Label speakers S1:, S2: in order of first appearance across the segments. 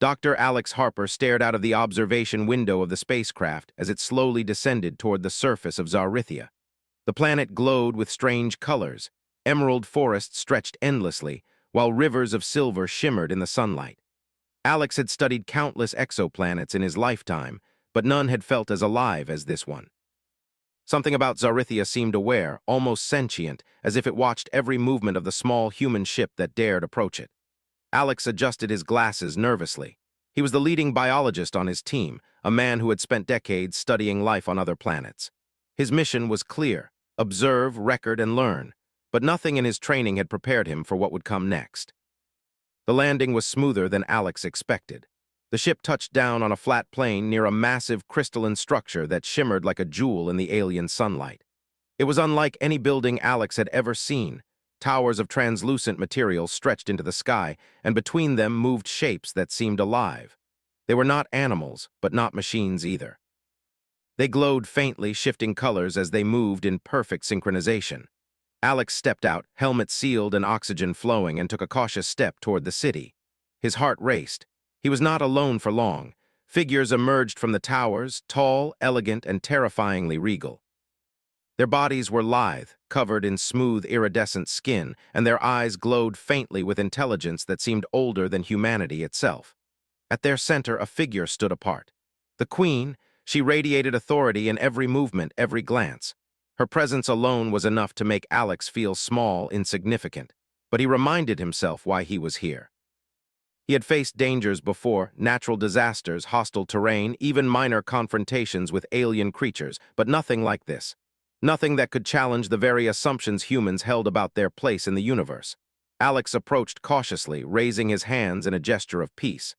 S1: Dr. Alex Harper stared out of the observation window of the spacecraft as it slowly descended toward the surface of Zaryia. The planet glowed with strange colors. Emerald forests stretched endlessly, while rivers of silver shimmered in the sunlight. Alex had studied countless exoplanets in his lifetime, but none had felt as alive as this one. Something about Zaryia seemed aware, almost sentient, as if it watched every movement of the small human ship that dared approach it. Alex adjusted his glasses nervously. He was the leading biologist on his team, a man who had spent decades studying life on other planets. His mission was clear: observe, record, and learn, but nothing in his training had prepared him for what would come next. The landing was smoother than Alex expected. The ship touched down on a flat plain near a massive crystalline structure that shimmered like a jewel in the alien sunlight. It was unlike any building Alex had ever seen. Towers of translucent material stretched into the sky, and between them moved shapes that seemed alive. They were not animals, but not machines either. They glowed faintly, shifting colors as they moved in perfect synchronization. Alex stepped out, helmet sealed and oxygen flowing, and took a cautious step toward the city. His heart raced. He was not alone for long. Figures emerged from the towers, tall, elegant, and terrifyingly regal. Their bodies were lithe, covered in smooth, iridescent skin, and their eyes glowed faintly with intelligence that seemed older than humanity itself. At their center, a figure stood apart. The Queen. She radiated authority in every movement, every glance. Her presence alone was enough to make Alex feel small, insignificant, but he reminded himself why he was here. He had faced dangers before: natural disasters, hostile terrain, even minor confrontations with alien creatures, but nothing like this. Nothing that could challenge the very assumptions humans held about their place in the universe. Alex approached cautiously, raising his hands in a gesture of peace.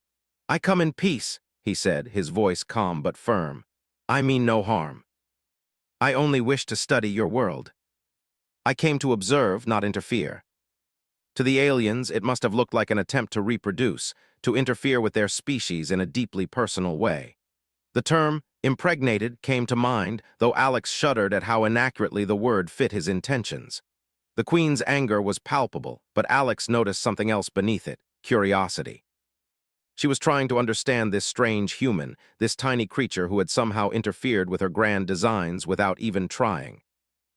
S1: "I come in peace," he said, his voice calm but firm. "I mean no harm. I only wish to study your world. I came to observe, not interfere." To the aliens, it must have looked like an attempt to reproduce, to interfere with their species in a deeply personal way. The term impregnated came to mind, though Alex shuddered at how inaccurately the word fit his intentions. The Queen's anger was palpable, but Alex noticed something else beneath it: curiosity. She was trying to understand this strange human, this tiny creature who had somehow interfered with her grand designs without even trying.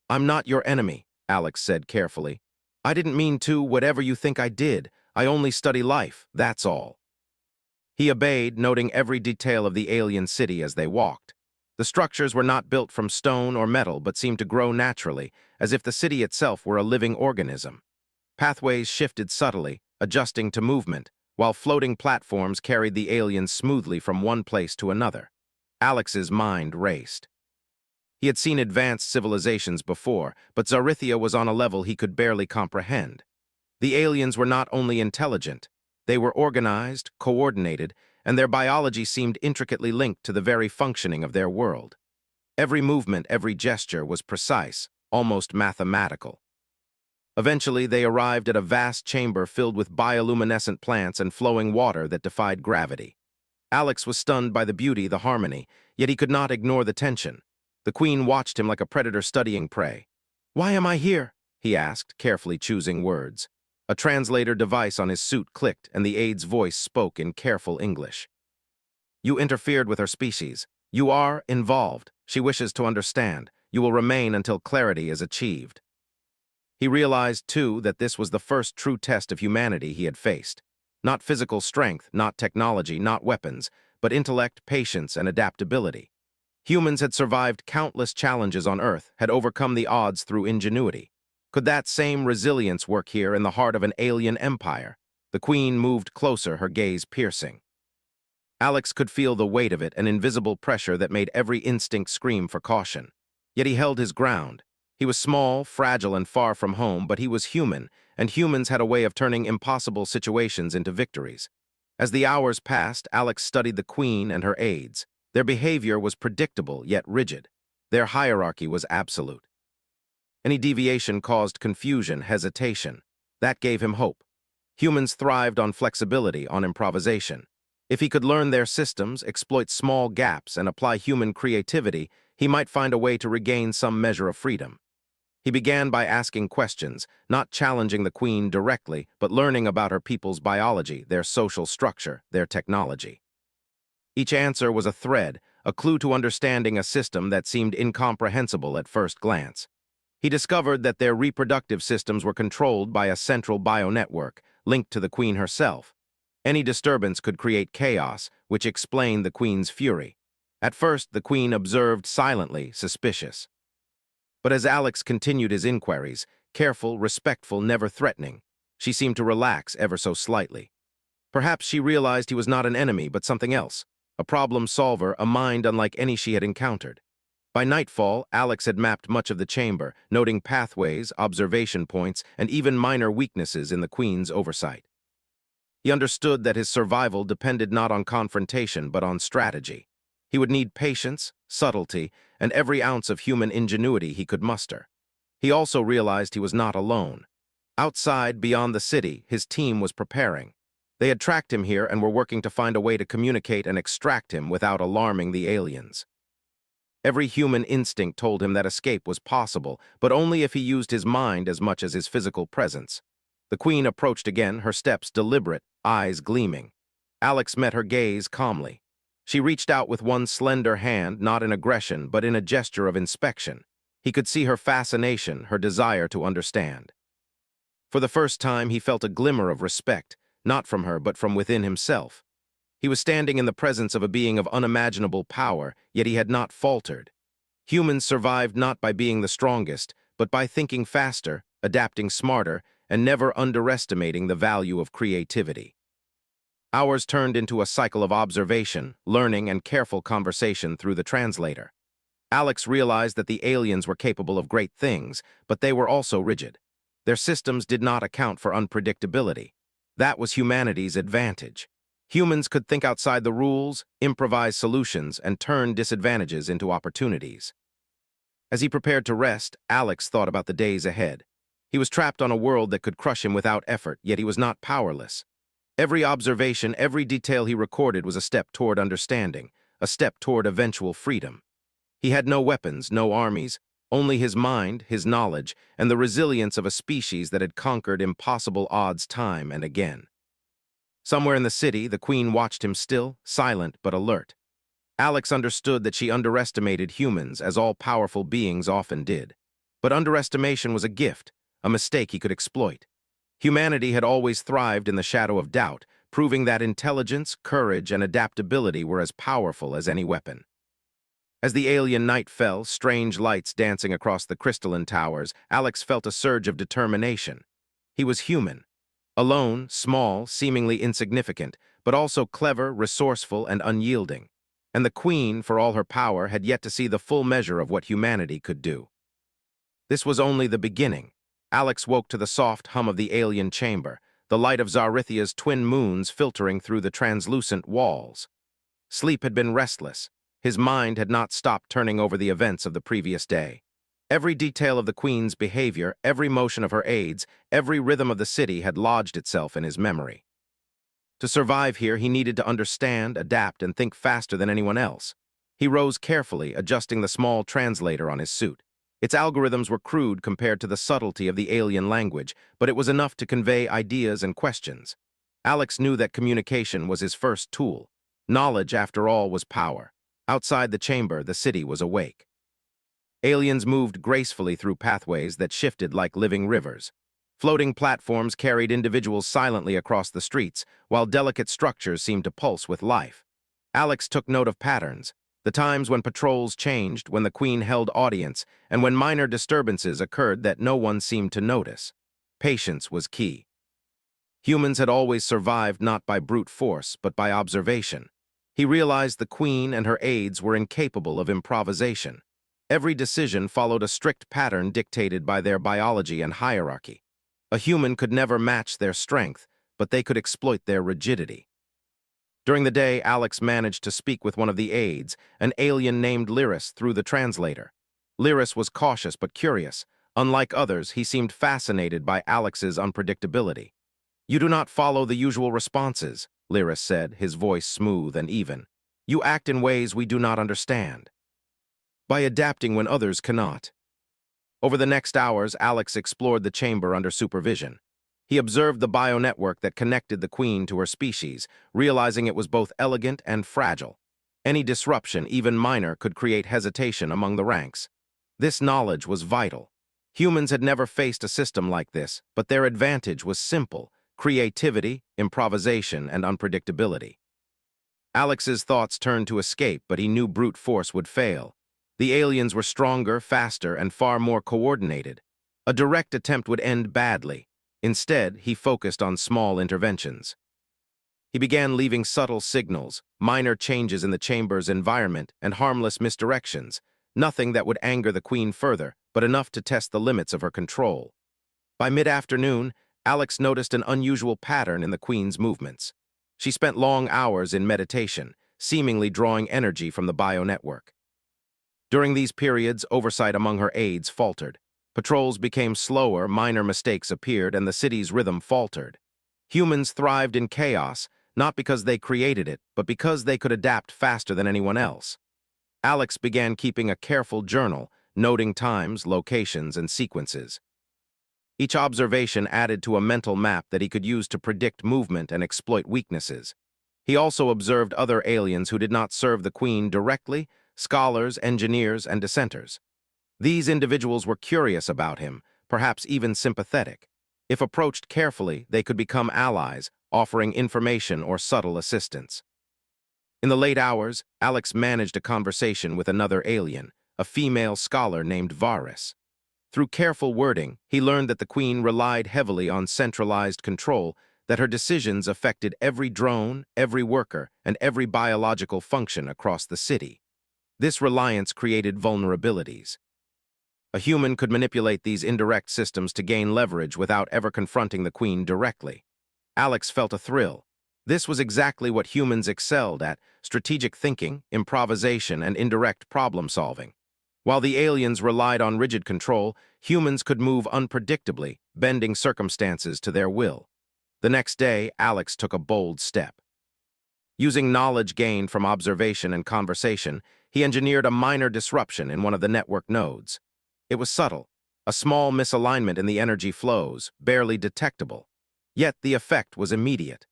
S1: "I'm not your enemy," Alex said carefully. "I didn't mean to, whatever you think I did. I only study life, that's all." He obeyed, noting every detail of the alien city as they walked. The structures were not built from stone or metal, but seemed to grow naturally, as if the city itself were a living organism. Pathways shifted subtly, adjusting to movement, while floating platforms carried the aliens smoothly from one place to another. Alex's mind raced. He had seen advanced civilizations before, but Zaryia was on a level he could barely comprehend. The aliens were not only intelligent, they were organized, coordinated, and their biology seemed intricately linked to the very functioning of their world. Every movement, every gesture was precise, almost mathematical. Eventually, they arrived at a vast chamber filled with bioluminescent plants and flowing water that defied gravity. Alex was stunned by the beauty, the harmony, yet he could not ignore the tension. The Queen watched him like a predator studying prey. "Why am I here?" he asked, carefully choosing words. A translator device on his suit clicked, and the aide's voice spoke in careful English. "You interfered with her species. You are involved. She wishes to understand. You will remain until clarity is achieved." He realized, too, that this was the first true test of humanity he had faced. Not physical strength, not technology, not weapons, but intellect, patience, and adaptability. Humans had survived countless challenges on Earth, had overcome the odds through ingenuity. Could that same resilience work here in the heart of an alien empire? The Queen moved closer, her gaze piercing. Alex could feel the weight of it, an invisible pressure that made every instinct scream for caution. Yet he held his ground. He was small, fragile, and far from home, but he was human, and humans had a way of turning impossible situations into victories. As the hours passed, Alex studied the Queen and her aides. Their behavior was predictable, yet rigid. Their hierarchy was absolute. Any deviation caused confusion, hesitation. That gave him hope. Humans thrived on flexibility, on improvisation. If he could learn their systems, exploit small gaps, and apply human creativity, he might find a way to regain some measure of freedom. He began by asking questions, not challenging the Queen directly, but learning about her people's biology, their social structure, their technology. Each answer was a thread, a clue to understanding a system that seemed incomprehensible at first glance. He discovered that their reproductive systems were controlled by a central bionetwork, linked to the Queen herself. Any disturbance could create chaos, which explained the Queen's fury. At first, the Queen observed silently, suspicious. But as Alex continued his inquiries, careful, respectful, never threatening, she seemed to relax ever so slightly. Perhaps she realized he was not an enemy, but something else, a problem solver, a mind unlike any she had encountered. By nightfall, Alex had mapped much of the chamber, noting pathways, observation points, and even minor weaknesses in the Queen's oversight. He understood that his survival depended not on confrontation, but on strategy. He would need patience, subtlety, and every ounce of human ingenuity he could muster. He also realized he was not alone. Outside, beyond the city, his team was preparing. They had tracked him here and were working to find a way to communicate and extract him without alarming the aliens. Every human instinct told him that escape was possible, but only if he used his mind as much as his physical presence. The Queen approached again, her steps deliberate, eyes gleaming. Alex met her gaze calmly. She reached out with one slender hand, not in aggression, but in a gesture of inspection. He could see her fascination, her desire to understand. For the first time, he felt a glimmer of respect, not from her, but from within himself. He was standing in the presence of a being of unimaginable power, yet he had not faltered. Humans survived not by being the strongest, but by thinking faster, adapting smarter, and never underestimating the value of creativity. Hours turned into a cycle of observation, learning, and careful conversation through the translator. Alex realized that the aliens were capable of great things, but they were also rigid. Their systems did not account for unpredictability. That was humanity's advantage. Humans could think outside the rules, improvise solutions, and turn disadvantages into opportunities. As he prepared to rest, Alex thought about the days ahead. He was trapped on a world that could crush him without effort, yet he was not powerless. Every observation, every detail he recorded was a step toward understanding, a step toward eventual freedom. He had no weapons, no armies, only his mind, his knowledge, and the resilience of a species that had conquered impossible odds time and again. Somewhere in the city, the Queen watched him still, silent but alert. Alex understood that she underestimated humans, as all-powerful beings often did. But underestimation was a gift, a mistake he could exploit. Humanity had always thrived in the shadow of doubt, proving that intelligence, courage, and adaptability were as powerful as any weapon. As the alien night fell, strange lights dancing across the crystalline towers, Alex felt a surge of determination. He was human. Alone, small, seemingly insignificant, but also clever, resourceful, and unyielding. And the Queen, for all her power, had yet to see the full measure of what humanity could do. This was only the beginning. Alex woke to the soft hum of the alien chamber, the light of Zarythia's twin moons filtering through the translucent walls. Sleep had been restless. His mind had not stopped turning over the events of the previous day. Every detail of the Queen's behavior, every motion of her aides, every rhythm of the city had lodged itself in his memory. To survive here, he needed to understand, adapt, and think faster than anyone else. He rose carefully, adjusting the small translator on his suit. Its algorithms were crude compared to the subtlety of the alien language, but it was enough to convey ideas and questions. Alex knew that communication was his first tool. Knowledge, after all, was power. Outside the chamber, the city was awake. Aliens moved gracefully through pathways that shifted like living rivers. Floating platforms carried individuals silently across the streets, while delicate structures seemed to pulse with life. Alex took note of patterns, the times when patrols changed, when the Queen held audience, and when minor disturbances occurred that no one seemed to notice. Patience was key. Humans had always survived not by brute force, but by observation. He realized the Queen and her aides were incapable of improvisation. Every decision followed a strict pattern dictated by their biology and hierarchy. A human could never match their strength, but they could exploit their rigidity. During the day, Alex managed to speak with one of the aides, an alien named Lyris, through the translator. Lyris was cautious but curious. Unlike others, he seemed fascinated by Alex's unpredictability. "You do not follow the usual responses," Lyris said, his voice smooth and even. "You act in ways we do not understand. By adapting when others cannot." Over the next hours, Alex explored the chamber under supervision. He observed the bionetwork that connected the queen to her species, realizing it was both elegant and fragile. Any disruption, even minor, could create hesitation among the ranks. This knowledge was vital. Humans had never faced a system like this, but their advantage was simple: creativity, improvisation, and unpredictability. Alex's thoughts turned to escape, but he knew brute force would fail. The aliens were stronger, faster, and far more coordinated. A direct attempt would end badly. Instead, he focused on small interventions. He began leaving subtle signals, minor changes in the chamber's environment, and harmless misdirections. Nothing that would anger the queen further, but enough to test the limits of her control. By mid-afternoon, Alex noticed an unusual pattern in the queen's movements. She spent long hours in meditation, seemingly drawing energy from the bionetwork. During these periods, oversight among her aides faltered. Patrols became slower, minor mistakes appeared, and the city's rhythm faltered. Humans thrived in chaos, not because they created it, but because they could adapt faster than anyone else. Alex began keeping a careful journal, noting times, locations, and sequences. Each observation added to a mental map that he could use to predict movement and exploit weaknesses. He also observed other aliens who did not serve the queen directly: scholars, engineers, and dissenters. These individuals were curious about him, perhaps even sympathetic. If approached carefully, they could become allies, offering information or subtle assistance. In the late hours, Alex managed a conversation with another alien, a female scholar named Varys. Through careful wording, he learned that the queen relied heavily on centralized control, that her decisions affected every drone, every worker, and every biological function across the city. This reliance created vulnerabilities. A human could manipulate these indirect systems to gain leverage without ever confronting the queen directly. Alex felt a thrill. This was exactly what humans excelled at: strategic thinking, improvisation, and indirect problem-solving. While the aliens relied on rigid control, humans could move unpredictably, bending circumstances to their will. The next day, Alex took a bold step. Using knowledge gained from observation and conversation, he engineered a minor disruption in one of the network nodes. It was subtle, a small misalignment in the energy flows, barely detectable. Yet the effect was immediate.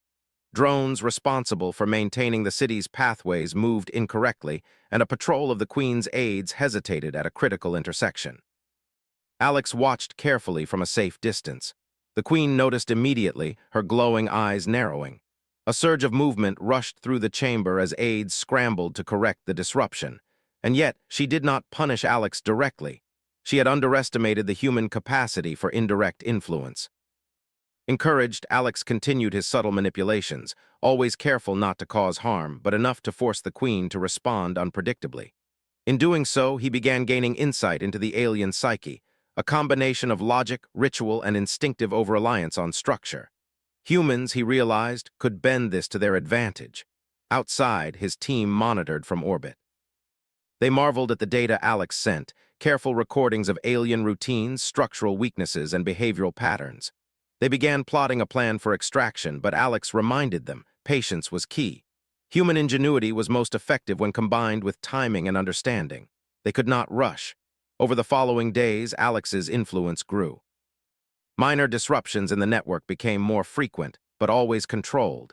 S1: Drones responsible for maintaining the city's pathways moved incorrectly, and a patrol of the queen's aides hesitated at a critical intersection. Alex watched carefully from a safe distance. The queen noticed immediately, her glowing eyes narrowing. A surge of movement rushed through the chamber as aides scrambled to correct the disruption. And yet, she did not punish Alex directly. She had underestimated the human capacity for indirect influence. Encouraged, Alex continued his subtle manipulations, always careful not to cause harm, but enough to force the queen to respond unpredictably. In doing so, he began gaining insight into the alien psyche, a combination of logic, ritual, and instinctive over-reliance on structure. Humans, he realized, could bend this to their advantage. Outside, his team monitored from orbit. They marveled at the data Alex sent, careful recordings of alien routines, structural weaknesses, and behavioral patterns. They began plotting a plan for extraction, but Alex reminded them patience was key. Human ingenuity was most effective when combined with timing and understanding. They could not rush. Over the following days, Alex's influence grew. Minor disruptions in the network became more frequent, but always controlled.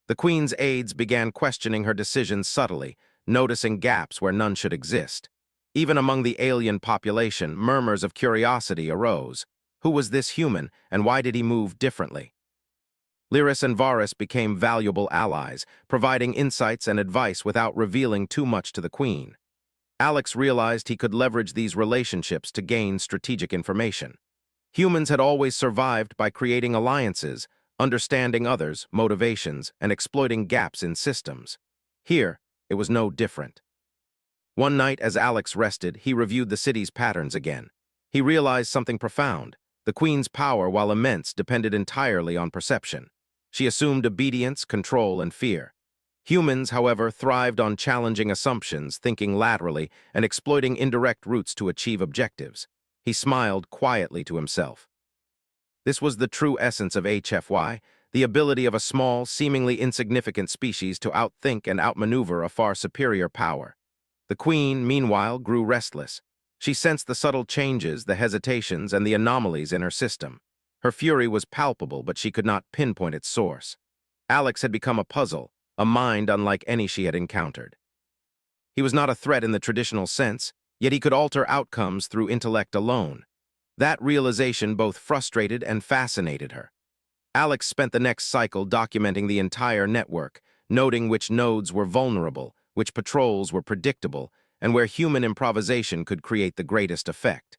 S1: The queen's aides began questioning her decisions subtly, noticing gaps where none should exist. Even among the alien population, murmurs of curiosity arose. Who was this human, and why did he move differently? Lyris and Varys became valuable allies, providing insights and advice without revealing too much to the queen. Alex realized he could leverage these relationships to gain strategic information. Humans had always survived by creating alliances, understanding others' motivations, and exploiting gaps in systems. Here, it was no different. One night, as Alex rested, he reviewed the city's patterns again. He realized something profound. The queen's power, while immense, depended entirely on perception. She assumed obedience, control, and fear. Humans, however, thrived on challenging assumptions, thinking laterally, and exploiting indirect routes to achieve objectives. He smiled quietly to himself. This was the true essence of HFY, the ability of a small, seemingly insignificant species to outthink and outmaneuver a far superior power. The queen, meanwhile, grew restless. She sensed the subtle changes, the hesitations, and the anomalies in her system. Her fury was palpable, but she could not pinpoint its source. Alex had become a puzzle, a mind unlike any she had encountered. He was not a threat in the traditional sense, yet he could alter outcomes through intellect alone. That realization both frustrated and fascinated her. Alex spent the next cycle documenting the entire network, noting which nodes were vulnerable, which patrols were predictable, and where human improvisation could create the greatest effect.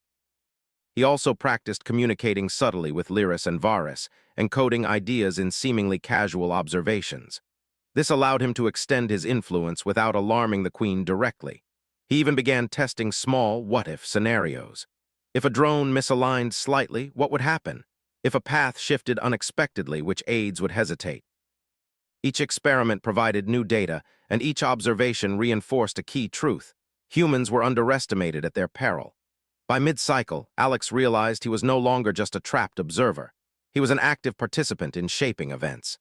S1: He also practiced communicating subtly with Lyris and Varys, encoding ideas in seemingly casual observations. This allowed him to extend his influence without alarming the Queen directly. He even began testing small what-if scenarios. If a drone misaligned slightly, what would happen? If a path shifted unexpectedly, which aides would hesitate? Each experiment provided new data, and each observation reinforced a key truth. Humans were underestimated at their peril. By mid-cycle, Alex realized he was no longer just a trapped observer. He was an active participant in shaping events.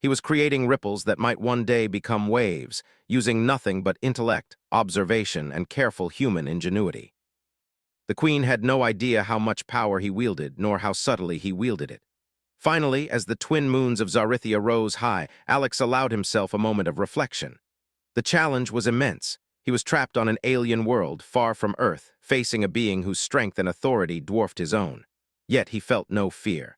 S1: He was creating ripples that might one day become waves, using nothing but intellect, observation, and careful human ingenuity. The Queen had no idea how much power he wielded, nor how subtly he wielded it. Finally, as the twin moons of Zaryia rose high, Alex allowed himself a moment of reflection. The challenge was immense. He was trapped on an alien world, far from Earth, facing a being whose strength and authority dwarfed his own. Yet he felt no fear.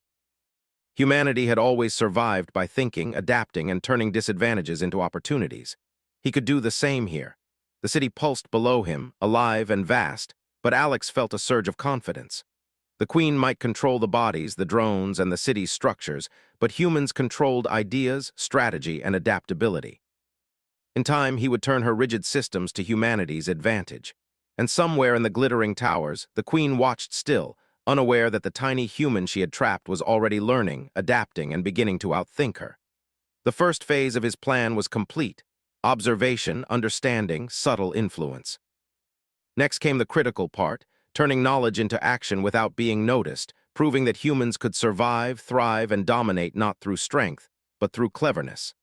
S1: Humanity had always survived by thinking, adapting, and turning disadvantages into opportunities. He could do the same here. The city pulsed below him, alive and vast, but Alex felt a surge of confidence. The Queen might control the bodies, the drones, and the city's structures, but humans controlled ideas, strategy, and adaptability. In time, he would turn her rigid systems to humanity's advantage. And somewhere in the glittering towers, the Queen watched still, unaware that the tiny human she had trapped was already learning, adapting, and beginning to outthink her. The first phase of his plan was complete: observation, understanding, subtle influence. Next came the critical part, turning knowledge into action without being noticed, proving that humans could survive, thrive, and dominate not through strength, but through cleverness.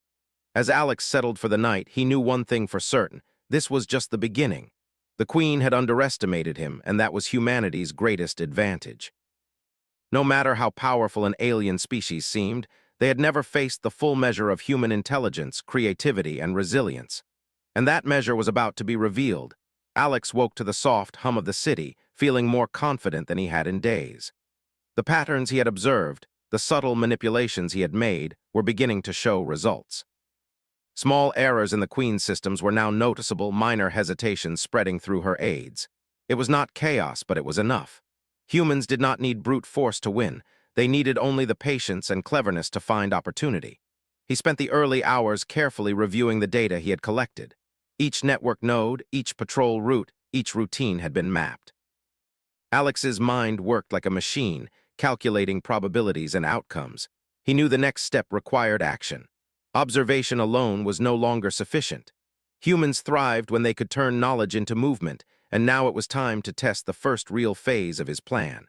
S1: As Alex settled for the night, he knew one thing for certain: this was just the beginning. The Queen had underestimated him, and that was humanity's greatest advantage. No matter how powerful an alien species seemed, they had never faced the full measure of human intelligence, creativity, and resilience. And that measure was about to be revealed. Alex woke to the soft hum of the city, feeling more confident than he had in days. The patterns he had observed, the subtle manipulations he had made, were beginning to show results. Small errors in the Queen's systems were now noticeable, minor hesitations spreading through her aides. It was not chaos, but it was enough. Humans did not need brute force to win. They needed only the patience and cleverness to find opportunity. He spent the early hours carefully reviewing the data he had collected. Each network node, each patrol route, each routine had been mapped. Alex's mind worked like a machine, calculating probabilities and outcomes. He knew the next step required action. Observation alone was no longer sufficient. Humans thrived when they could turn knowledge into movement, and now it was time to test the first real phase of his plan.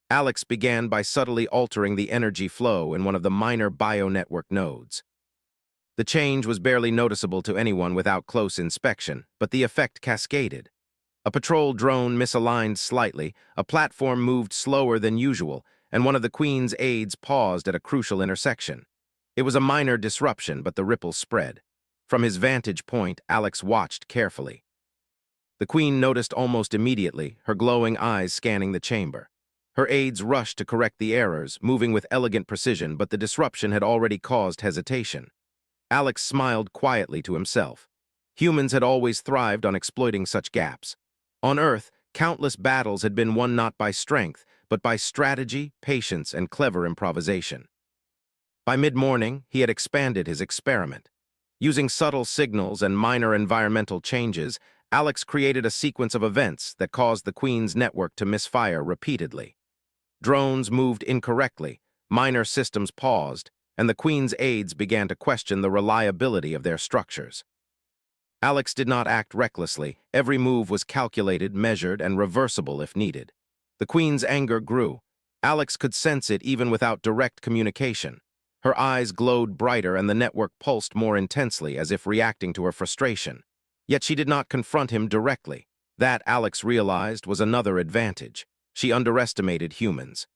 S1: Alex began by subtly altering the energy flow in one of the minor bio-network nodes. The change was barely noticeable to anyone without close inspection, but the effect cascaded. A patrol drone misaligned slightly, a platform moved slower than usual, and one of the Queen's aides paused at a crucial intersection. It was a minor disruption, but the ripple spread. From his vantage point, Alex watched carefully. The Queen noticed almost immediately, her glowing eyes scanning the chamber. Her aides rushed to correct the errors, moving with elegant precision, but the disruption had already caused hesitation. Alex smiled quietly to himself. Humans had always thrived on exploiting such gaps. On Earth, countless battles had been won not by strength, but by strategy, patience, and clever improvisation. By mid-morning, he had expanded his experiment. Using subtle signals and minor environmental changes, Alex created a sequence of events that caused the Queen's network to misfire repeatedly. Drones moved incorrectly, minor systems paused, and the Queen's aides began to question the reliability of their structures. Alex did not act recklessly. Every move was calculated, measured, and reversible if needed. The Queen's anger grew. Alex could sense it even without direct communication. Her eyes glowed brighter and the network pulsed more intensely, as if reacting to her frustration. Yet she did not confront him directly. That, Alex realized, was another advantage. She underestimated humans.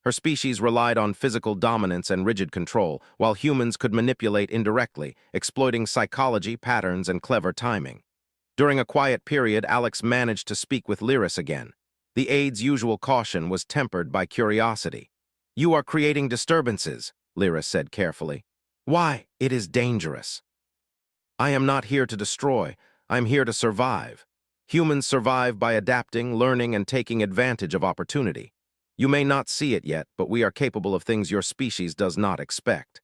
S1: Her species relied on physical dominance and rigid control, while humans could manipulate indirectly, exploiting psychology, patterns, and clever timing. During a quiet period, Alex managed to speak with Lyris again. The aide's usual caution was tempered by curiosity. "You are creating disturbances," Lyris said carefully. "Why? It is dangerous." "I am not here to destroy. I am here to survive. Humans survive by adapting, learning, and taking advantage of opportunity. You may not see it yet, but we are capable of things your species does not expect.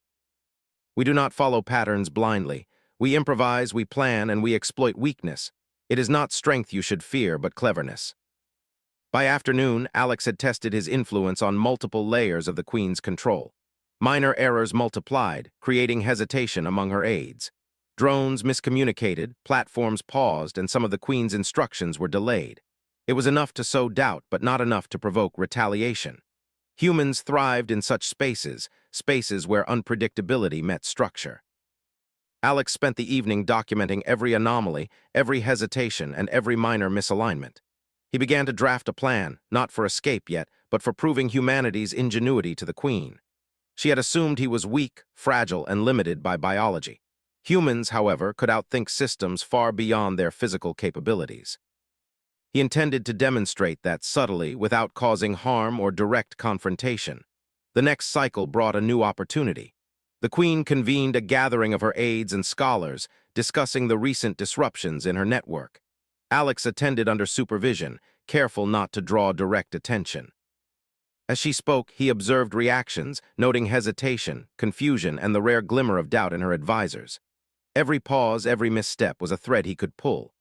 S1: We do not follow patterns blindly. We improvise, we plan, and we exploit weakness. It is not strength you should fear, but cleverness." By afternoon, Alex had tested his influence on multiple layers of the Queen's control. Minor errors multiplied, creating hesitation among her aides. Drones miscommunicated, platforms paused, and some of the Queen's instructions were delayed. It was enough to sow doubt, but not enough to provoke retaliation. Humans thrived in such spaces, spaces where unpredictability met structure. Alex spent the evening documenting every anomaly, every hesitation, and every minor misalignment. He began to draft a plan, not for escape yet, but for proving humanity's ingenuity to the Queen. She had assumed he was weak, fragile, and limited by biology. Humans, however, could outthink systems far beyond their physical capabilities. He intended to demonstrate that subtly, without causing harm or direct confrontation. The next cycle brought a new opportunity. The Queen convened a gathering of her aides and scholars, discussing the recent disruptions in her network. Alex attended under supervision, careful not to draw direct attention. As she spoke, he observed reactions, noting hesitation, confusion, and the rare glimmer of doubt in her advisors. Every pause, every misstep was a thread he could pull.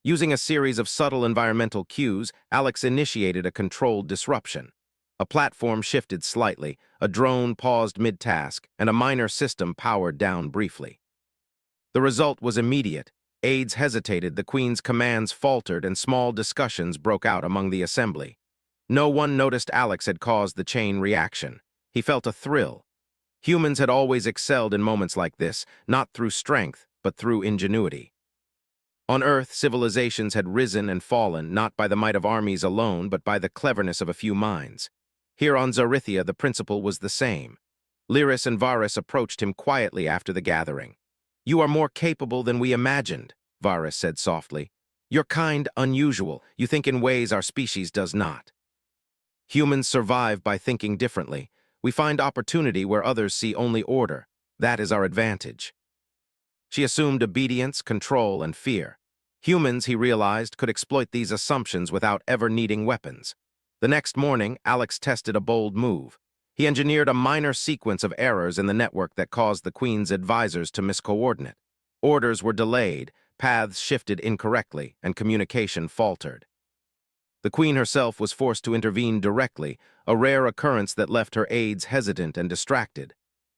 S1: Using a series of subtle environmental cues, Alex initiated a controlled disruption. A platform shifted slightly, a drone paused mid-task, and a minor system powered down briefly. The result was immediate. Aides hesitated, the Queen's commands faltered, and small discussions broke out among the assembly. No one noticed Alex had caused the chain reaction. He felt a thrill. Humans had always excelled in moments like this, not through strength, but through ingenuity. On Earth, civilizations had risen and fallen, not by the might of armies alone, but by the cleverness of a few minds. Here on Zaryia, the principle was the same. Lyris and Varys approached him quietly after the gathering. "You are more capable than we imagined," Varys said softly. "You're kind, unusual. You think in ways our species does not. Humans survive by thinking differently. We find opportunity where others see only order. That is our advantage." She assumed obedience, control, and fear. Humans, he realized, could exploit these assumptions without ever needing weapons. The next morning, Alex tested a bold move. He engineered a minor sequence of errors in the network that caused the Queen's advisors to miscoordinate. Orders were delayed, paths shifted incorrectly, and communication faltered. The Queen herself was forced to intervene directly, a rare occurrence that left her aides hesitant and distracted.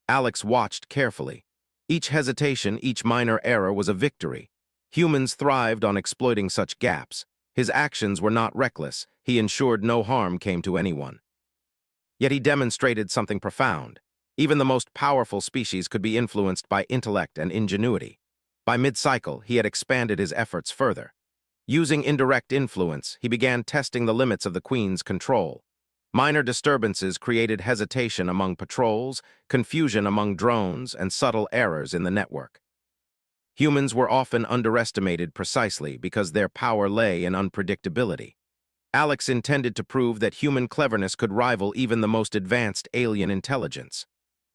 S1: Alex watched carefully. Each hesitation, each minor error was a victory. Humans thrived on exploiting such gaps. His actions were not reckless. He ensured no harm came to anyone. Yet he demonstrated something profound. Even the most powerful species could be influenced by intellect and ingenuity. By mid-cycle, he had expanded his efforts further. Using indirect influence, he began testing the limits of the Queen's control. Minor disturbances created hesitation among patrols, confusion among drones, and subtle errors in the network. Humans were often underestimated precisely because their power lay in unpredictability. Alex intended to prove that human cleverness could rival even the most advanced alien intelligence.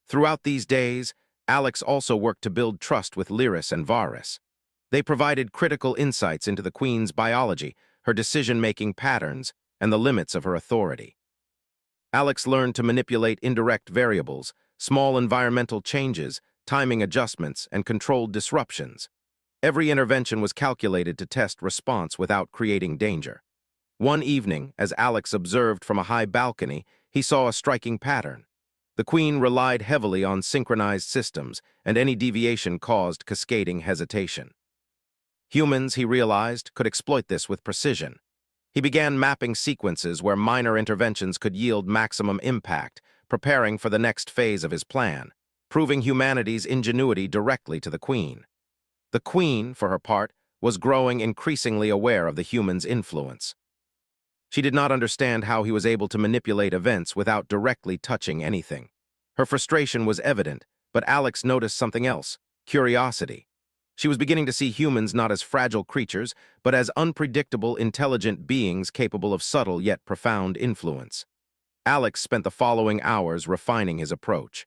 S1: Throughout these days, Alex also worked to build trust with Lyris and Varys. They provided critical insights into the Queen's biology, her decision-making patterns, and the limits of her authority. Alex learned to manipulate indirect variables, small environmental changes, timing adjustments, and controlled disruptions. Every intervention was calculated to test response without creating danger. One evening, as Alex observed from a high balcony, he saw a striking pattern. The Queen relied heavily on synchronized systems, and any deviation caused cascading hesitation. Humans, he realized, could exploit this with precision. He began mapping sequences where minor interventions could yield maximum impact, preparing for the next phase of his plan, proving humanity's ingenuity directly to the Queen. The Queen, for her part, was growing increasingly aware of the human's influence. She did not understand how he was able to manipulate events without directly touching anything. Her frustration was evident, but Alex noticed something else: curiosity. She was beginning to see humans not as fragile creatures, but as unpredictable, intelligent beings capable of subtle yet profound influence. Alex spent the following hours refining his approach.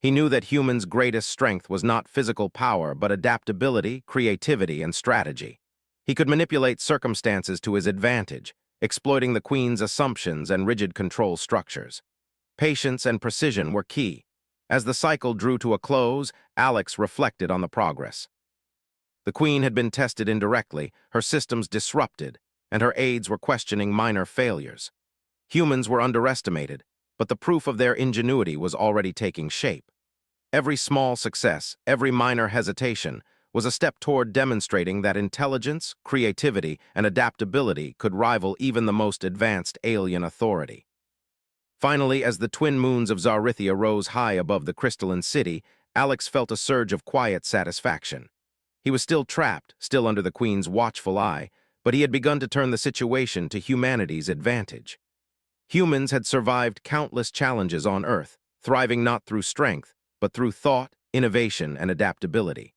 S1: He knew that humans' greatest strength was not physical power, but adaptability, creativity, and strategy. He could manipulate circumstances to his advantage, exploiting the Queen's assumptions and rigid control structures. Patience and precision were key. As the cycle drew to a close, Alex reflected on the progress. The Queen had been tested indirectly, her systems disrupted, and her aides were questioning minor failures. Humans were underestimated, but the proof of their ingenuity was already taking shape. Every small success, every minor hesitation, was a step toward demonstrating that intelligence, creativity, and adaptability could rival even the most advanced alien authority. Finally, as the twin moons of Zaryia rose high above the crystalline city, Alex felt a surge of quiet satisfaction. He was still trapped, still under the Queen's watchful eye, but he had begun to turn the situation to humanity's advantage. Humans had survived countless challenges on Earth, thriving not through strength, but through thought, innovation, and adaptability.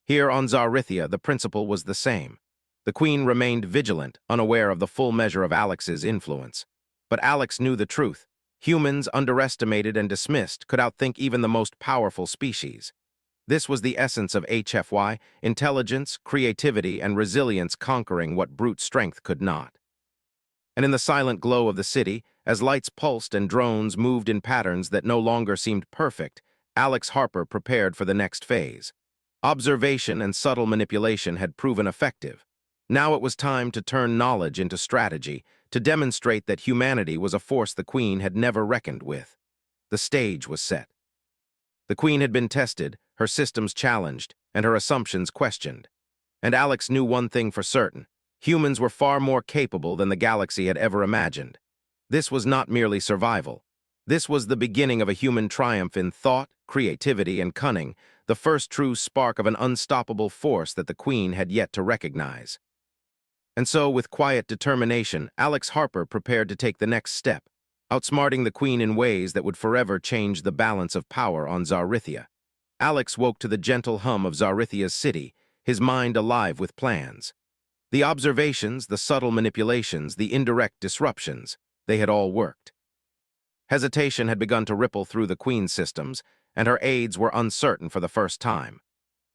S1: Here on Zaryia, the principle was the same. The Queen remained vigilant, unaware of the full measure of Alex's influence. But Alex knew the truth. Humans, underestimated and dismissed, could outthink even the most powerful species. This was the essence of HFY: intelligence, creativity, and resilience conquering what brute strength could not. And in the silent glow of the city, as lights pulsed and drones moved in patterns that no longer seemed perfect, Alex Harper prepared for the next phase. Observation and subtle manipulation had proven effective. Now it was time to turn knowledge into strategy, to demonstrate that humanity was a force the Queen had never reckoned with. The stage was set. The Queen had been tested, her systems challenged, and her assumptions questioned. And Alex knew one thing for certain: humans were far more capable than the galaxy had ever imagined. This was not merely survival. This was the beginning of a human triumph in thought, creativity, and cunning, the first true spark of an unstoppable force that the Queen had yet to recognize. And so, with quiet determination, Alex Harper prepared to take the next step, outsmarting the Queen in ways that would forever change the balance of power on Zaryia. Alex woke to the gentle hum of Zarythia's city, his mind alive with plans. The observations, the subtle manipulations, the indirect disruptions, they had all worked. Hesitation had begun to ripple through the Queen's systems, and her aides were uncertain for the first time.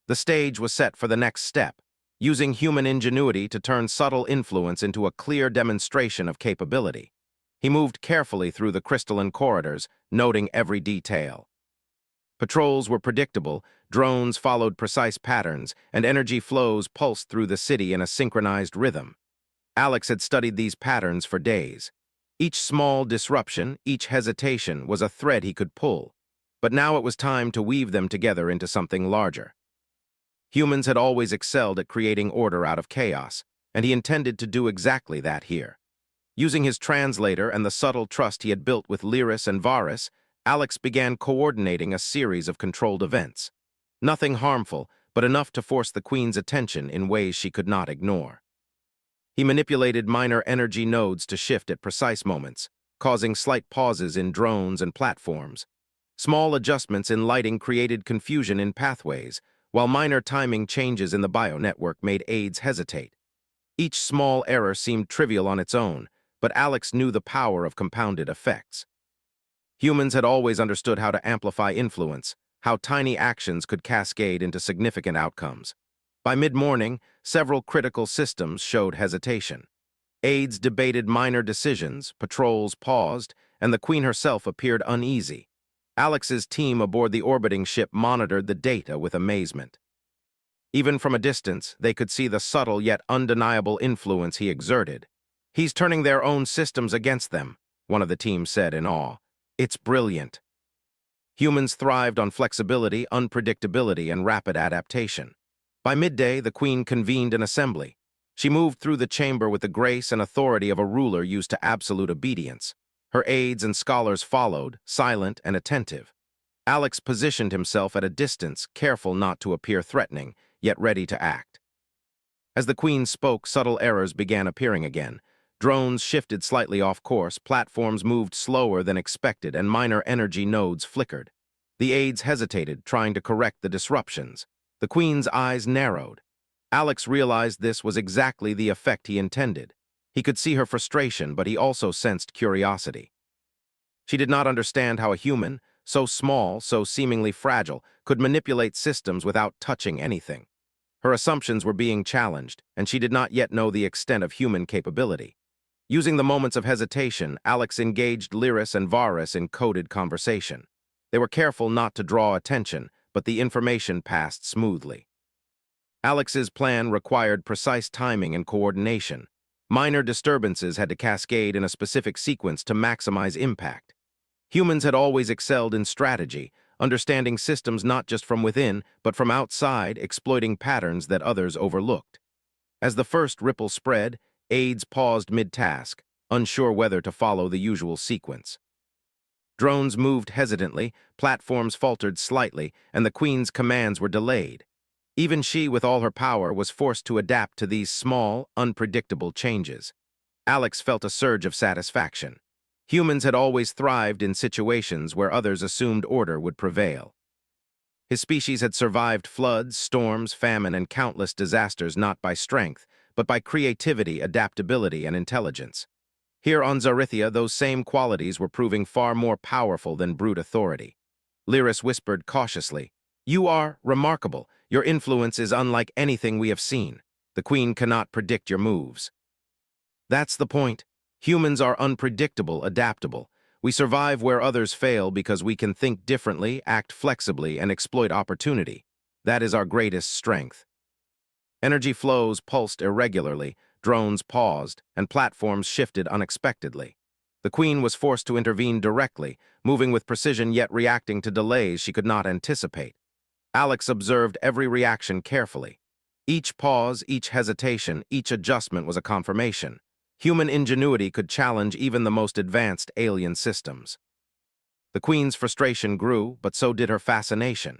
S1: The stage was set for the next step, using human ingenuity to turn subtle influence into a clear demonstration of capability. He moved carefully through the crystalline corridors, noting every detail. Patrols were predictable, drones followed precise patterns, and energy flows pulsed through the city in a synchronized rhythm. Alex had studied these patterns for days. Each small disruption, each hesitation was a thread he could pull, but now it was time to weave them together into something larger. Humans had always excelled at creating order out of chaos, and he intended to do exactly that here. Using his translator and the subtle trust he had built with Lyris and Varus, Alex began coordinating a series of controlled events. Nothing harmful, but enough to force the Queen's attention in ways she could not ignore. He manipulated minor energy nodes to shift at precise moments, causing slight pauses in drones and platforms. Small adjustments in lighting created confusion in pathways, while minor timing changes in the bio-network made aides hesitate. Each small error seemed trivial on its own, but Alex knew the power of compounded effects. Humans had always understood how to amplify influence, how tiny actions could cascade into significant outcomes. By mid-morning, several critical systems showed hesitation. Aides debated minor decisions, patrols paused, and the Queen herself appeared uneasy. Alex's team aboard the orbiting ship monitored the data with amazement. Even from a distance, they could see the subtle yet undeniable influence he exerted. "He's turning their own systems against them," one of the team said in awe. "It's brilliant." Humans thrived on flexibility, unpredictability, and rapid adaptation. By midday, the Queen convened an assembly. She moved through the chamber with the grace and authority of a ruler used to absolute obedience. Her aides and scholars followed, silent and attentive. Alex positioned himself at a distance, careful not to appear threatening, yet ready to act. As the Queen spoke, subtle errors began appearing again. Drones shifted slightly off course, platforms moved slower than expected, and minor energy nodes flickered. The aides hesitated, trying to correct the disruptions. The Queen's eyes narrowed. Alex realized this was exactly the effect he intended. He could see her frustration, but he also sensed curiosity. She did not understand how a human, so small, so seemingly fragile, could manipulate systems without touching anything. Her assumptions were being challenged, and she did not yet know the extent of human capability. Using the moments of hesitation, Alex engaged Lyris and Varus in coded conversation. They were careful not to draw attention, but the information passed smoothly. Alex's plan required precise timing and coordination. Minor disturbances had to cascade in a specific sequence to maximize impact. Humans had always excelled in strategy, understanding systems not just from within, but from outside, exploiting patterns that others overlooked. As the first ripple spread, aides paused mid-task, unsure whether to follow the usual sequence. Drones moved hesitantly, platforms faltered slightly, and the Queen's commands were delayed. Even she, with all her power, was forced to adapt to these small, unpredictable changes. Alex felt a surge of satisfaction. Humans had always thrived in situations where others assumed order would prevail. His species had survived floods, storms, famine, and countless disasters not by strength, but by creativity, adaptability, and intelligence. Here on Zaryia, those same qualities were proving far more powerful than brute authority. Lyris whispered cautiously, "You are remarkable. Your influence is unlike anything we have seen. The Queen cannot predict your moves." That's the point. Humans are unpredictable, adaptable. We survive where others fail because we can think differently, act flexibly, and exploit opportunity. That is our greatest strength. Energy flows pulsed irregularly, drones paused, and platforms shifted unexpectedly. The Queen was forced to intervene directly, moving with precision yet reacting to delays she could not anticipate. Alex observed every reaction carefully. Each pause, each hesitation, each adjustment was a confirmation. Human ingenuity could challenge even the most advanced alien systems. The Queen's frustration grew, but so did her fascination.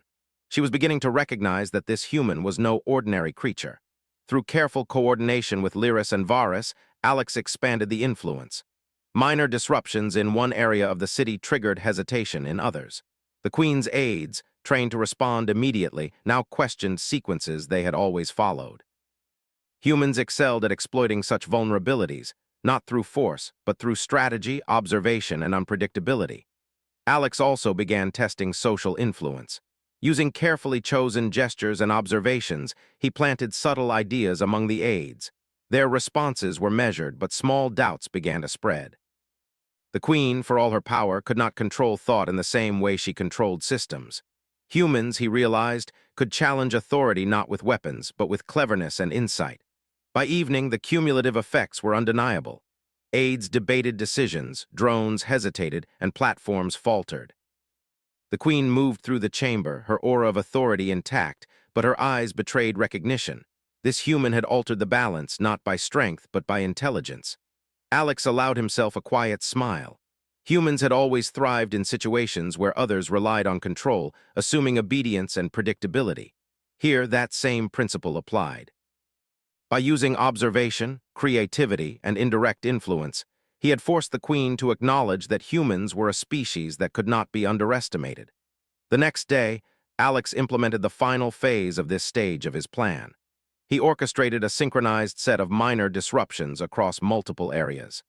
S1: She was beginning to recognize that this human was no ordinary creature. Through careful coordination with Lyris and Varus, Alex expanded the influence. Minor disruptions in one area of the city triggered hesitation in others. The Queen's aides, trained to respond immediately, now questioned sequences they had always followed. Humans excelled at exploiting such vulnerabilities, not through force, but through strategy, observation, and unpredictability. Alex also began testing social influence. Using carefully chosen gestures and observations, he planted subtle ideas among the aides. Their responses were measured, but small doubts began to spread. The Queen, for all her power, could not control thought in the same way she controlled systems. Humans, he realized, could challenge authority not with weapons, but with cleverness and insight. By evening, the cumulative effects were undeniable. Aides debated decisions, drones hesitated, and platforms faltered. The Queen moved through the chamber, her aura of authority intact, but her eyes betrayed recognition. This human had altered the balance, not by strength, but by intelligence. Alex allowed himself a quiet smile. Humans had always thrived in situations where others relied on control, assuming obedience and predictability. Here, that same principle applied. By using observation, creativity, and indirect influence, he had forced the Queen to acknowledge that humans were a species that could not be underestimated. The next day, Alex implemented the final phase of this stage of his plan. He orchestrated a synchronized set of minor disruptions across multiple areas.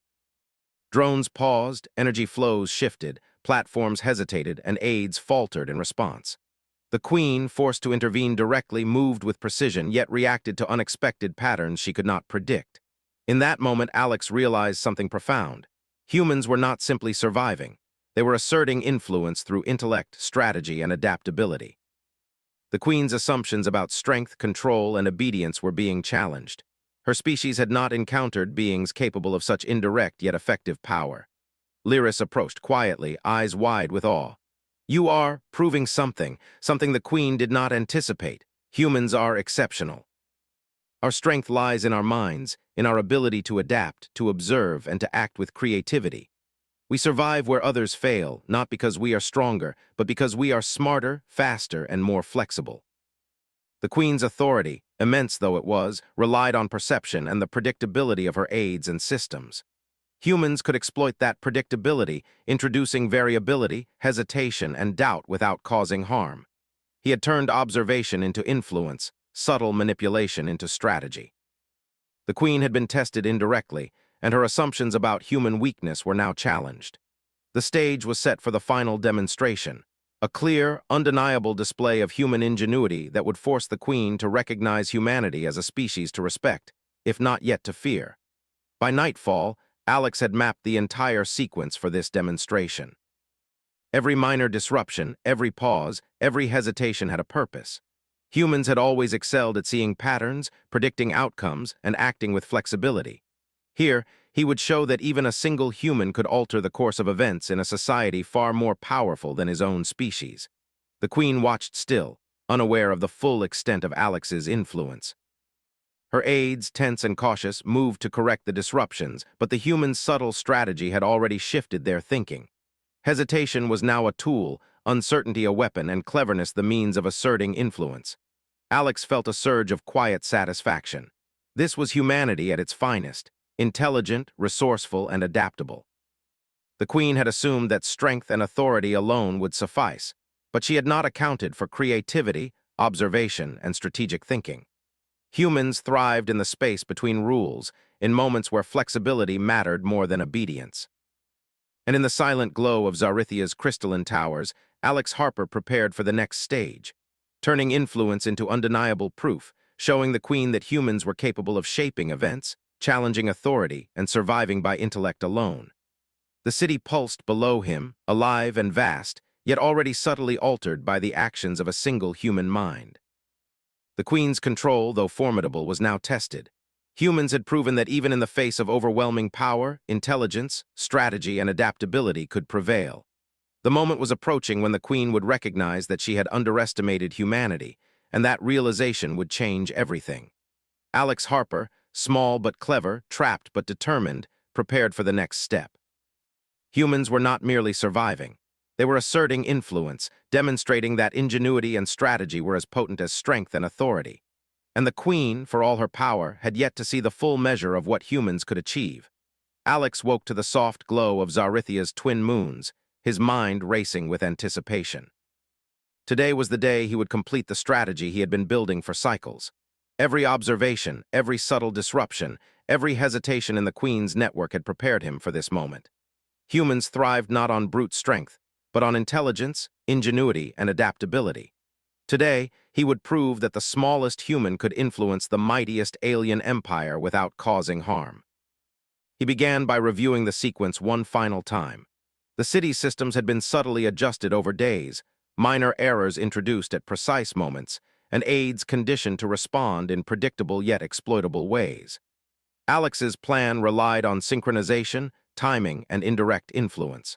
S1: Drones paused, energy flows shifted, platforms hesitated, and aides faltered in response. The Queen, forced to intervene directly, moved with precision, yet reacted to unexpected patterns she could not predict. In that moment, Alex realized something profound. Humans were not simply surviving. They were asserting influence through intellect, strategy, and adaptability. The Queen's assumptions about strength, control, and obedience were being challenged. Her species had not encountered beings capable of such indirect yet effective power. Lyris approached quietly, eyes wide with awe. "You are proving something the Queen did not anticipate. Humans are exceptional. Our strength lies in our minds, in our ability to adapt, to observe, and to act with creativity. We survive where others fail, not because we are stronger, but because we are smarter, faster, and more flexible." The Queen's authority, immense though it was, relied on perception and the predictability of her aids and systems. Humans could exploit that predictability, introducing variability, hesitation, and doubt without causing harm. He had turned observation into influence, subtle manipulation into strategy. The Queen had been tested indirectly, and her assumptions about human weakness were now challenged. The stage was set for the final demonstration, a clear, undeniable display of human ingenuity that would force the Queen to recognize humanity as a species to respect, if not yet to fear. By nightfall, Alex had mapped the entire sequence for this demonstration. Every minor disruption, every pause, every hesitation had a purpose. Humans had always excelled at seeing patterns, predicting outcomes, and acting with flexibility. Here, he would show that even a single human could alter the course of events in a society far more powerful than his own species. The Queen watched still, unaware of the full extent of Alex's influence. Her aides, tense and cautious, moved to correct the disruptions, but the human's subtle strategy had already shifted their thinking. Hesitation was now a tool, uncertainty a weapon, and cleverness the means of asserting influence. Alex felt a surge of quiet satisfaction. This was humanity at its finest, intelligent, resourceful, and adaptable. The Queen had assumed that strength and authority alone would suffice, but she had not accounted for creativity, observation, and strategic thinking. Humans thrived in the space between rules, in moments where flexibility mattered more than obedience. And in the silent glow of Zarythia's crystalline towers, Alex Harper prepared for the next stage, turning influence into undeniable proof, showing the Queen that humans were capable of shaping events, challenging authority, and surviving by intellect alone. The city pulsed below him, alive and vast, yet already subtly altered by the actions of a single human mind. The Queen's control, though formidable, was now tested. Humans had proven that even in the face of overwhelming power, intelligence, strategy, and adaptability could prevail. The moment was approaching when the Queen would recognize that she had underestimated humanity, and that realization would change everything. Alex Harper, small but clever, trapped but determined, prepared for the next step. Humans were not merely surviving. They were asserting influence, demonstrating that ingenuity and strategy were as potent as strength and authority. And the Queen, for all her power, had yet to see the full measure of what humans could achieve. Alex woke to the soft glow of Zarythia's twin moons, his mind racing with anticipation. Today was the day he would complete the strategy he had been building for cycles. Every observation, every subtle disruption, every hesitation in the Queen's network had prepared him for this moment. Humans thrived not on brute strength, but on intelligence, ingenuity, and adaptability. Today, he would prove that the smallest human could influence the mightiest alien empire without causing harm. He began by reviewing the sequence one final time. The city's systems had been subtly adjusted over days, minor errors introduced at precise moments, and aides conditioned to respond in predictable yet exploitable ways. Alex's plan relied on synchronization, timing, and indirect influence.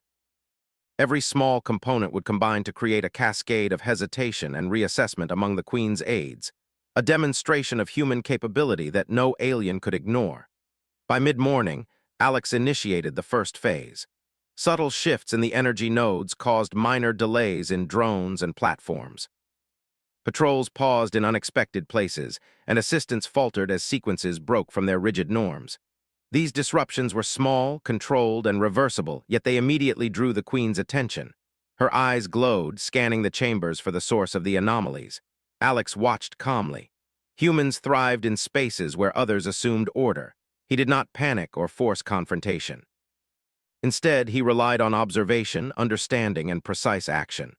S1: Every small component would combine to create a cascade of hesitation and reassessment among the Queen's aides, a demonstration of human capability that no alien could ignore. By mid-morning, Alex initiated the first phase. Subtle shifts in the energy nodes caused minor delays in drones and platforms. Patrols paused in unexpected places, and assistants faltered as sequences broke from their rigid norms. These disruptions were small, controlled, and reversible, yet they immediately drew the Queen's attention. Her eyes glowed, scanning the chambers for the source of the anomalies. Alex watched calmly. Humans thrived in spaces where others assumed order. He did not panic or force confrontation. Instead, he relied on observation, understanding, and precise action.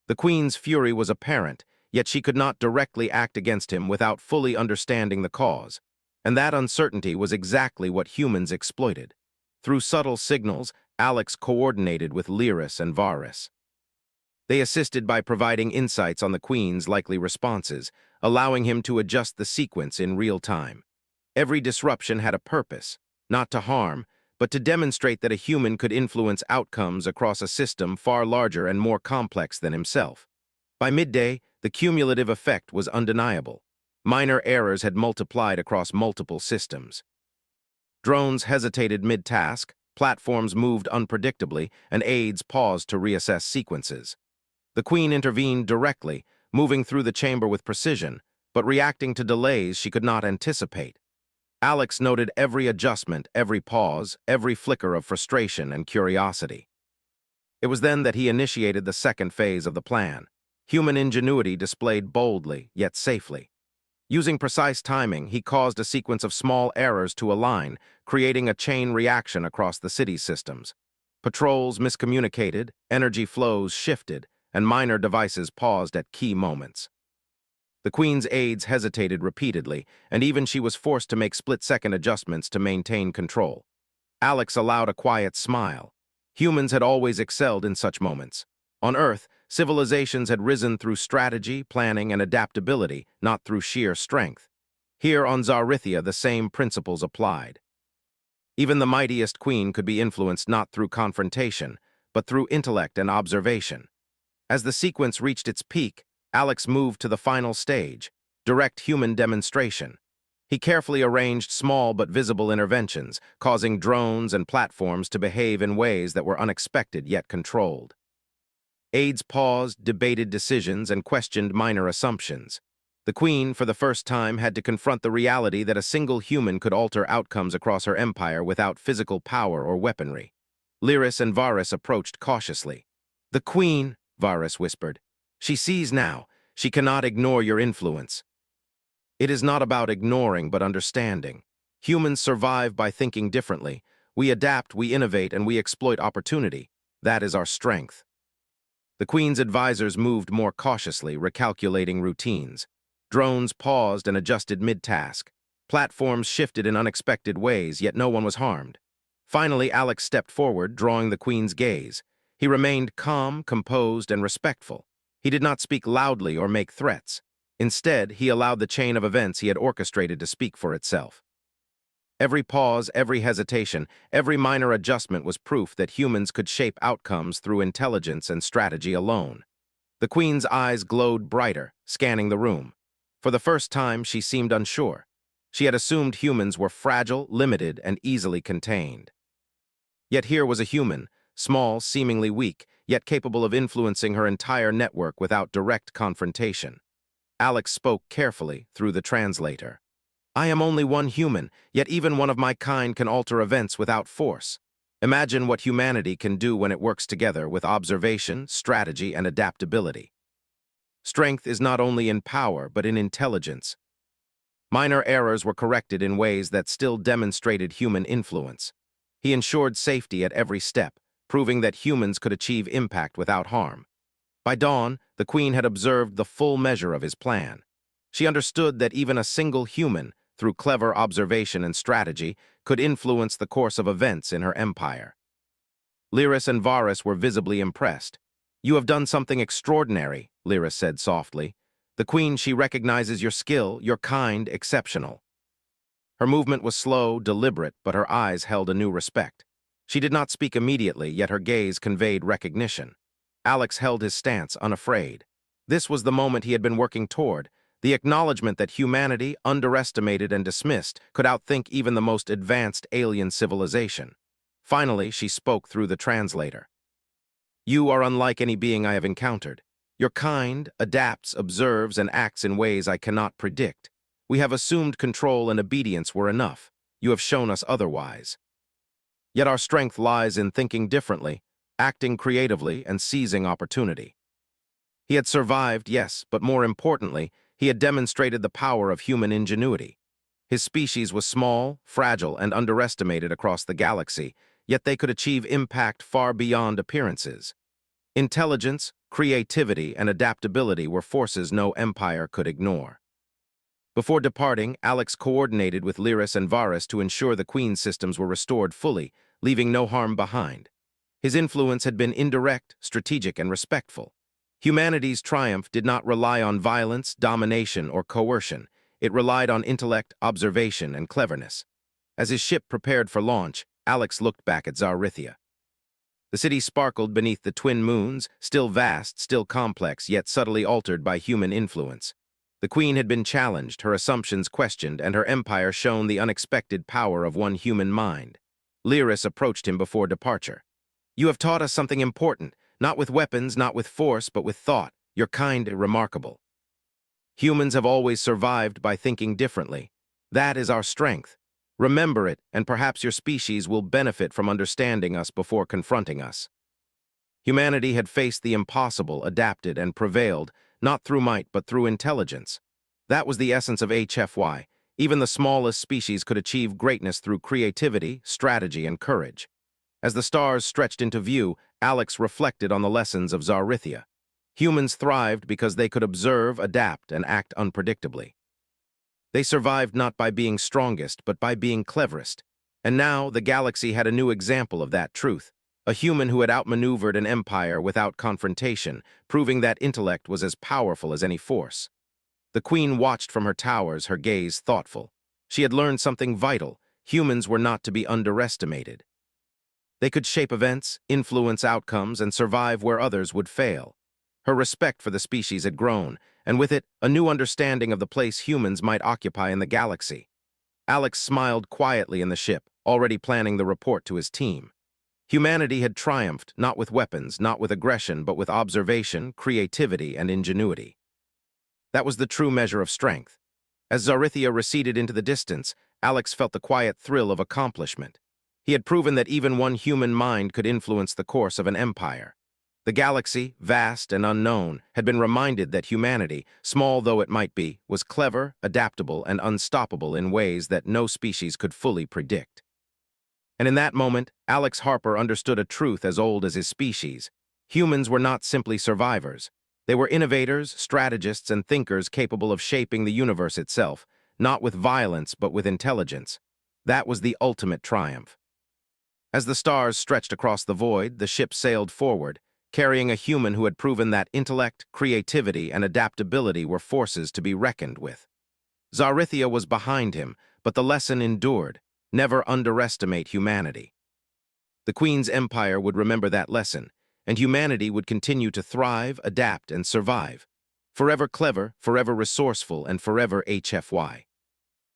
S1: The Queen's fury was apparent, yet she could not directly act against him without fully understanding the cause. And that uncertainty was exactly what humans exploited. Through subtle signals, Alex coordinated with Lyris and Varus. They assisted by providing insights on the Queen's likely responses, allowing him to adjust the sequence in real time. Every disruption had a purpose, not to harm, but to demonstrate that a human could influence outcomes across a system far larger and more complex than himself. By midday, the cumulative effect was undeniable. Minor errors had multiplied across multiple systems. Drones hesitated mid-task, platforms moved unpredictably, and aides paused to reassess sequences. The Queen intervened directly, moving through the chamber with precision, but reacting to delays she could not anticipate. Alex noted every adjustment, every pause, every flicker of frustration and curiosity. It was then that he initiated the second phase of the plan, human ingenuity displayed boldly, yet safely. Using precise timing, he caused a sequence of small errors to align, creating a chain reaction across the city's systems. Patrols miscommunicated, energy flows shifted, and minor devices paused at key moments. The Queen's aides hesitated repeatedly, and even she was forced to make split-second adjustments to maintain control. Alex allowed a quiet smile. Humans had always excelled in such moments. On Earth, civilizations had risen through strategy, planning, and adaptability, not through sheer strength. Here on Zaryia, the same principles applied. Even the mightiest queen could be influenced not through confrontation, but through intellect and observation. As the sequence reached its peak, Alex moved to the final stage, direct human demonstration. He carefully arranged small but visible interventions, causing drones and platforms to behave in ways that were unexpected yet controlled. Aides paused, debated decisions, and questioned minor assumptions. The Queen, for the first time, had to confront the reality that a single human could alter outcomes across her empire without physical power or weaponry. Lyris and Varus approached cautiously. "The Queen," Varus whispered. "She sees now. She cannot ignore your influence." "It is not about ignoring, but understanding. Humans survive by thinking differently. We adapt, we innovate, and we exploit opportunity. That is our strength." The Queen's advisors moved more cautiously, recalculating routines. Drones paused and adjusted mid-task. Platforms shifted in unexpected ways, yet no one was harmed. Finally, Alex stepped forward, drawing the Queen's gaze. He remained calm, composed, and respectful. He did not speak loudly or make threats. Instead, he allowed the chain of events he had orchestrated to speak for itself. Every pause, every hesitation, every minor adjustment was proof that humans could shape outcomes through intelligence and strategy alone. The Queen's eyes glowed brighter, scanning the room. For the first time, she seemed unsure. She had assumed humans were fragile, limited, and easily contained. Yet here was a human, small, seemingly weak, yet capable of influencing her entire network without direct confrontation. Alex spoke carefully through the translator. "I am only one human, yet even one of my kind can alter events without force. Imagine what humanity can do when it works together with observation, strategy, and adaptability. Strength is not only in power, but in intelligence." Minor errors were corrected in ways that still demonstrated human influence. He ensured safety at every step, proving that humans could achieve impact without harm. By dawn, the Queen had observed the full measure of his plan. She understood that even a single human, through clever observation and strategy, could influence the course of events in her empire. Lyris and Varus were visibly impressed. "You have done something extraordinary," Lyris said softly. "The Queen, she recognizes your skill, your kind, exceptional." Her movement was slow, deliberate, but her eyes held a new respect. She did not speak immediately, yet her gaze conveyed recognition. Alex held his stance, unafraid. This was the moment he had been working toward, the acknowledgement that humanity, underestimated and dismissed, could outthink even the most advanced alien civilization. Finally, she spoke through the translator. "You are unlike any being I have encountered. Your kind adapts, observes, and acts in ways I cannot predict. We have assumed control and obedience were enough. You have shown us otherwise. Yet our strength lies in thinking differently, acting creatively, and seizing opportunity." He had survived, yes, but more importantly, he had demonstrated the power of human ingenuity. His species was small, fragile, and underestimated across the galaxy, yet they could achieve impact far beyond appearances. Intelligence, creativity, and adaptability were forces no empire could ignore. Before departing, Alex coordinated with Lyris and Varus to ensure the Queen's systems were restored fully, leaving no harm behind. His influence had been indirect, strategic, and respectful. Humanity's triumph did not rely on violence, domination, or coercion. It relied on intellect, observation, and cleverness. As his ship prepared for launch, Alex looked back at Zaryia. The city sparkled beneath the twin moons, still vast, still complex, yet subtly altered by human influence. The Queen had been challenged, her assumptions questioned, and her empire shown the unexpected power of one human mind. Lyris approached him before departure. "You have taught us something important, not with weapons, not with force, but with thought. Your kind is remarkable." Humans have always survived by thinking differently. That is our strength. Remember it, and perhaps your species will benefit from understanding us before confronting us. Humanity had faced the impossible, adapted, and prevailed, not through might but through intelligence. That was the essence of HFY. Even the smallest species could achieve greatness through creativity, strategy, and courage. As the stars stretched into view, Alex reflected on the lessons of Zaryia. Humans thrived because they could observe, adapt, and act unpredictably. They survived not by being strongest, but by being cleverest. And now the galaxy had a new example of that truth. A human who had outmaneuvered an empire without confrontation, proving that intellect was as powerful as any force. The queen watched from her towers, her gaze thoughtful. She had learned something vital. Humans were not to be underestimated. They could shape events, influence outcomes, and survive where others would fail. Her respect for the species had grown, and with it, a new understanding of the place humans might occupy in the galaxy. Alex smiled quietly in the ship, already planning the report to his team. Humanity had triumphed, not with weapons, not with aggression, but with observation, creativity, and ingenuity. That was the true measure of strength. As Zaryia receded into the distance, Alex felt the quiet thrill of accomplishment. He had proven that even one human mind could influence the course of an empire. The galaxy, vast and unknown, had been reminded that humanity, small though it might be, was clever, adaptable, and unstoppable in ways that no species could fully predict. And in that moment, Alex Harper understood a truth as old as his species. Humans were not simply survivors. They were innovators, strategists, and thinkers capable of shaping the universe itself, not with violence but with intelligence. That was the ultimate triumph. As the stars stretched across the void, the ship sailed forward, carrying a human who had proven that intellect, creativity, and adaptability were forces to be reckoned with. Zaryia was behind him, but the lesson endured. Never underestimate humanity. The Queen's empire would remember that lesson, and humanity would continue to thrive, adapt, and survive. Forever clever, forever resourceful, and forever HFY.